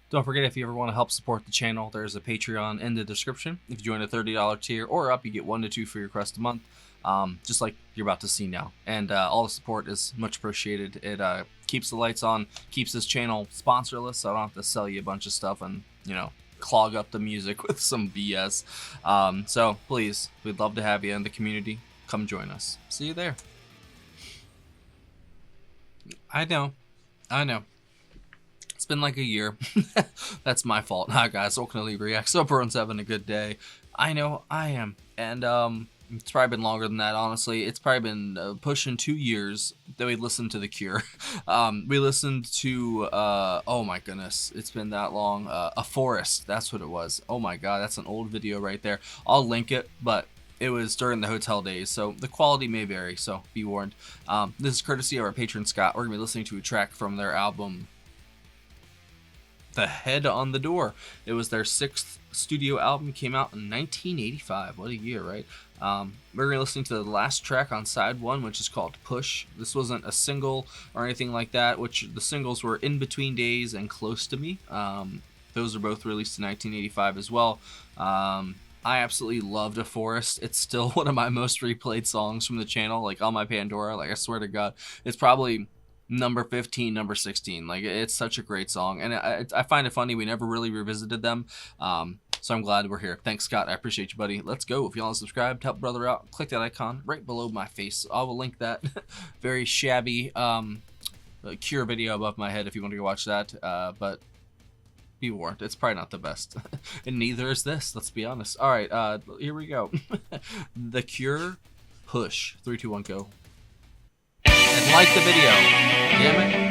Don't forget, if you ever want to help support the channel, there's a Patreon in the description. If you join a $30 tier or up, you get 1 to 2 free requests a month, just like you're about to see now. And all the support is much appreciated. It keeps the lights on, keeps this channel sponsorless, so I don't have to sell you a bunch of stuff and, clog up the music with some BS. So please, we'd love to have you in the community. Come join us. See you there. I know. It's been like a year. That's my fault. Hi guys, welcome to Reacts. So everyone's having a good day. I know I am. And it's probably been longer than that, honestly. It's probably been pushing 2 years that we listened to The Cure. We listened to, oh my goodness, it's been that long. A Forest, that's what it was. Oh my god, that's an old video right there. I'll link it, but it was during the hotel days, so the quality may vary, so be warned. This is courtesy of our patron Scott. We're going to be listening to a track from their album, The Head on the Door. It was their 6th studio album, came out in 1985. What a year, right? We're going to be listening to the last track on side 1, which is called Push. This wasn't a single or anything like that, which the singles were In Between Days and Close to Me. Those are both released in 1985 as well. I absolutely loved A Forest. It's still one of my most replayed songs from the channel, like on my Pandora. Like, I swear to God, it's probably number 15, number 16. Like, it's such a great song, and I find it funny we never really revisited them. So I'm glad we're here. Thanks, Scott. I appreciate you, buddy. Let's go. If you want to subscribe, help brother out, click that icon right below my face. I will link that very shabby Cure video above my head if you want to go watch that. But be warned, it's probably not the best. And neither is this, let's be honest. All right, here we go. The Cure, Push. 3, 2, 1, go. And like the video. Damn it.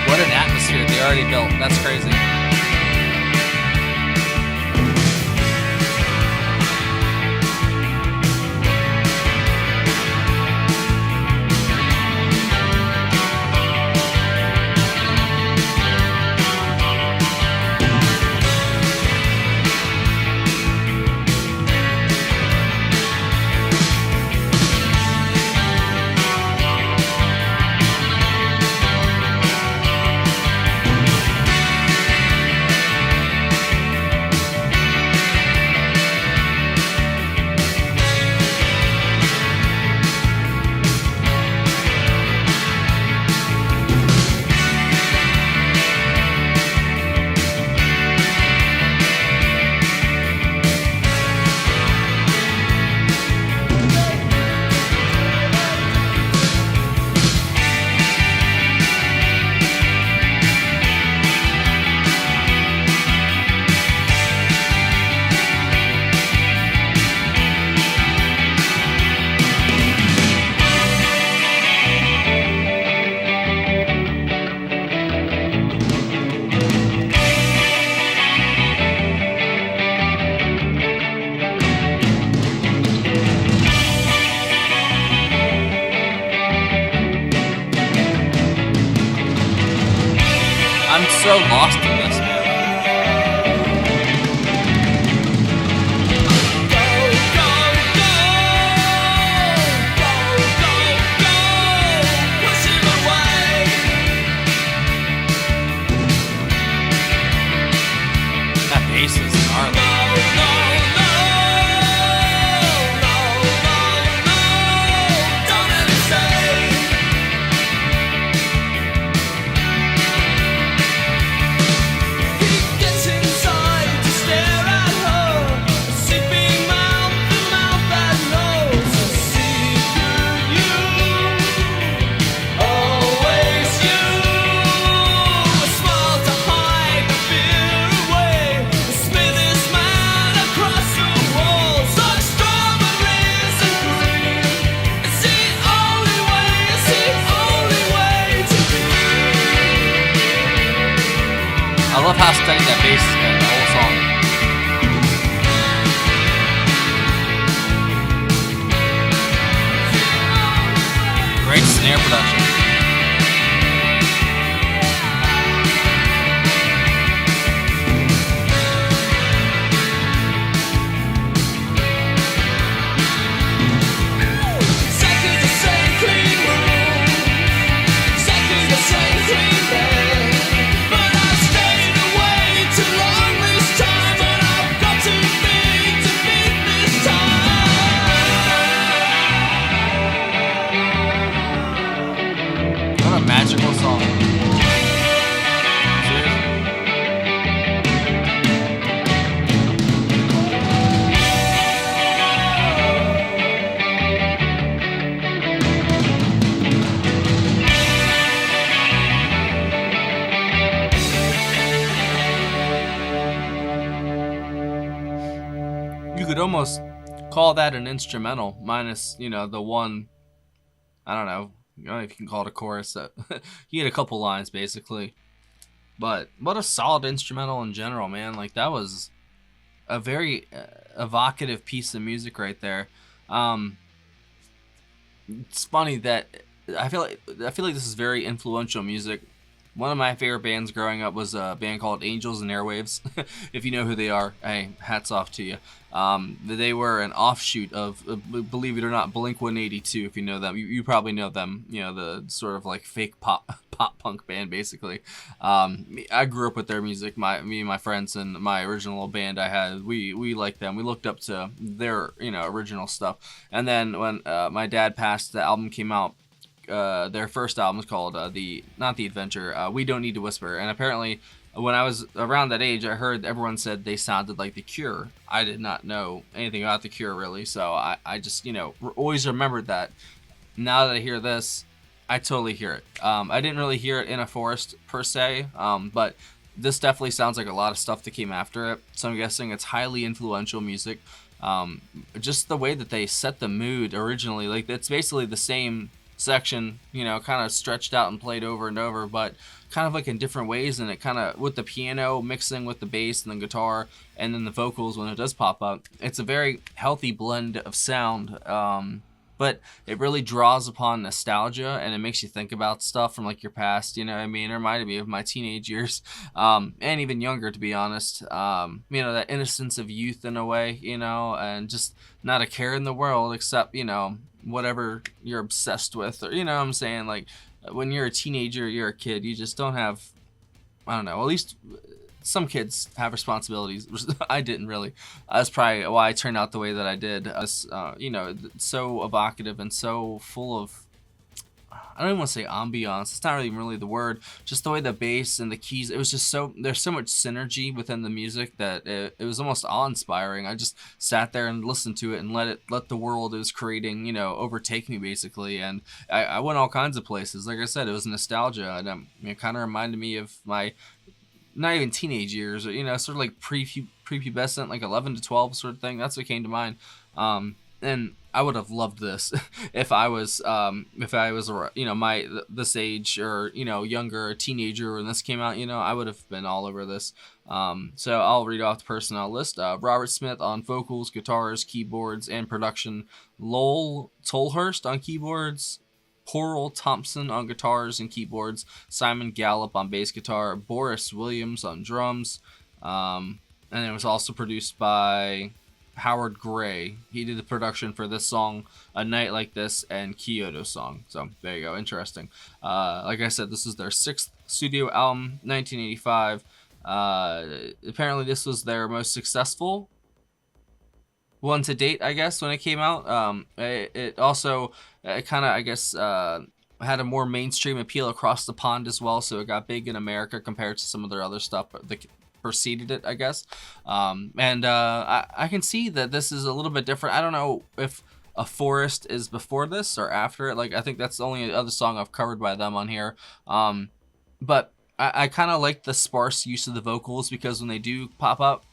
What an atmosphere they already built. That's crazy. I'm so lost in this, man. That bass is gnarly. bass and the whole song. Great snare production. What a magical song. You could almost call that an instrumental, minus, the one, I don't know if you can call it a chorus. He had a couple lines, basically. But what a solid instrumental in general, man. Like, that was a very evocative piece of music right there. It's funny that I feel like this is very influential music. One of my favorite bands growing up was a band called Angels and Airwaves. If you know who they are, hey, hats off to you. They were an offshoot of, believe it or not, Blink-182. If you know them, you probably know them. The sort of like fake pop punk band, basically. I grew up with their music. Me and my friends and my original band I had, we liked them. We looked up to their original stuff. And then when my dad passed, the album came out. Their first album was called not the Adventure, We Don't Need to Whisper. And apparently when I was around that age, I heard everyone said they sounded like The Cure. I did not know anything about The Cure, really, so I just always remembered that. Now that I hear this, I totally hear it. I didn't really hear it in a forest per se, but this definitely sounds like a lot of stuff that came after it, so I'm guessing it's highly influential music. Just the way that they set the mood originally, like, it's basically the same section, kind of stretched out and played over and over, but kind of like in different ways, and it kind of with the piano mixing with the bass and the guitar and then the vocals when it does pop up. It's a very healthy blend of sound, but it really draws upon nostalgia, and it makes you think about stuff from like your past. It reminded me of my teenage years, and even younger, to be honest. That innocence of youth in a way, and just not a care in the world except whatever you're obsessed with, or what I'm saying, like when you're a teenager, you're a kid, you just don't have, I don't know, at least some kids have responsibilities. I didn't really. That's probably why I turned out the way that I did. So evocative and so full of, I don't even want to say ambiance. It's not even really the word. Just the way the bass and the keys, it was just there's so much synergy within the music that it was almost awe-inspiring. I just sat there and listened to it and let the world it was creating, overtake me, basically. And I went all kinds of places. Like I said, it was nostalgia. And it kind of reminded me of my, not even teenage years, sort of like prepubescent, like 11 to 12 sort of thing. That's what came to mind. And I would have loved this if I was this age, or younger, a teenager when this came out. I would have been all over this. So I'll read off the personnel list. Robert Smith on vocals, guitars, keyboards, and production. Lowell Tolhurst on keyboards. Coral Thompson on guitars and keyboards. Simon Gallup on bass guitar. Boris Williams on drums. And it was also produced by Howard Gray. He did the production for this song, A Night Like This, and Kyoto Song. So there you go. Interesting. Like I said, this is their 6th studio album, 1985. Apparently this was their most successful one to date, I guess, when it came out. It also kind of, I guess, had a more mainstream appeal across the pond as well, so it got big in America compared to some of their other stuff that preceded it, I guess. I can see that this is a little bit different. I don't know if A Forest is before this or after it. Like, I think that's the only other song I've covered by them on here. But I kind of like the sparse use of the vocals, because when they do pop up,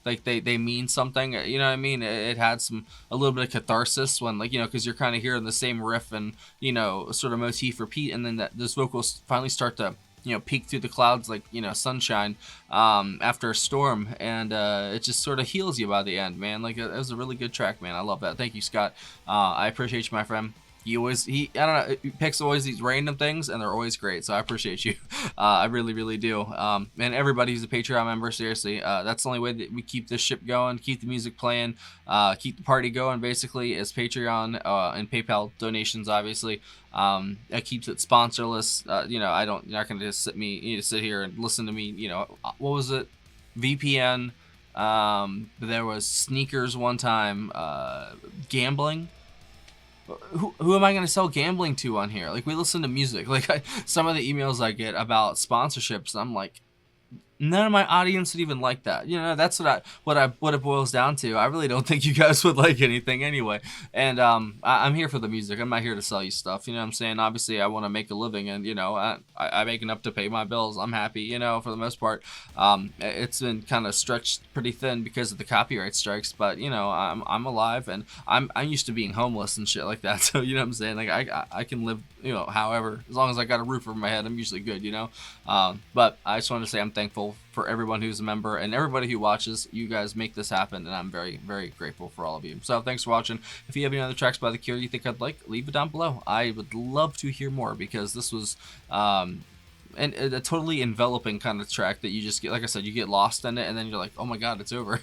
like they mean something, you know what I mean? It had a little bit of catharsis when, like, because you're kind of hearing the same riff and, sort of motif repeat, and then those vocals finally start to peek through the clouds like sunshine after a storm, and it just sort of heals you by the end, man. Like it was a really good track, man. I love that. Thank you, Scott. I appreciate you, my friend. I don't know, he picks always these random things, and they're always great, so I appreciate you. I really, really do. And everybody who's a Patreon member, seriously, that's the only way that we keep this ship going, keep the music playing, keep the party going, basically, is Patreon and PayPal donations, obviously. It keeps it sponsorless. You're not going to just sit here and listen to me, what was it? VPN. There was sneakers one time, gambling. Who am I going to sell gambling to on here? Like, we listen to music. Like, some of the emails I get about sponsorships, I'm like, none of my audience would even like that. That's what it boils down to. I really don't think you guys would like anything anyway. And I'm here for the music. I'm not here to sell you stuff. You know what I'm saying? Obviously, I want to make a living, and I make enough to pay my bills. I'm happy. For the most part. It's been kind of stretched pretty thin because of the copyright strikes, but I'm alive, and I'm used to being homeless and shit like that. So you know what I'm saying? Like I can live however, as long as I got a roof over my head, I'm usually good. But I just want to say I'm thankful for everyone who's a member and everybody who watches. You guys make this happen, and I'm very, very grateful for all of you. So thanks for watching. If you have any other tracks by The Cure you think I'd like, leave it down below. I would love to hear more, because this was and a totally enveloping kind of track that you just get, like I said, you get lost in it, and then you're like, oh my god, it's over.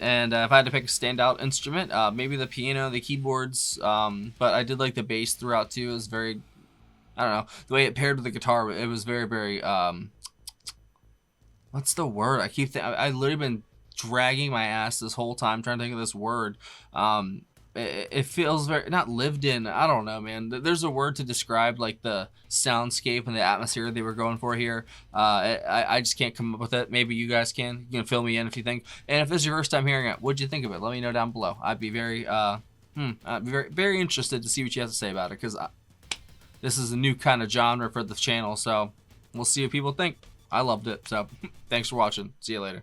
And if I had to pick a standout instrument, maybe the piano, the keyboards, but I did like the bass throughout too. It was very, I don't know, the way it paired with the guitar, it was very, very what's the word? I literally been dragging my ass this whole time trying to think of this word. It feels very, not lived in, I don't know, man. There's a word to describe like the soundscape and the atmosphere they were going for here. I just can't come up with it. Maybe you guys can. You can fill me in if you think. And if this is your first time hearing it, what'd you think of it? Let me know down below. I'd be very very interested to see what you have to say about it, because this is a new kind of genre for the channel. So we'll see what people think. I loved it. So thanks for watching. See you later.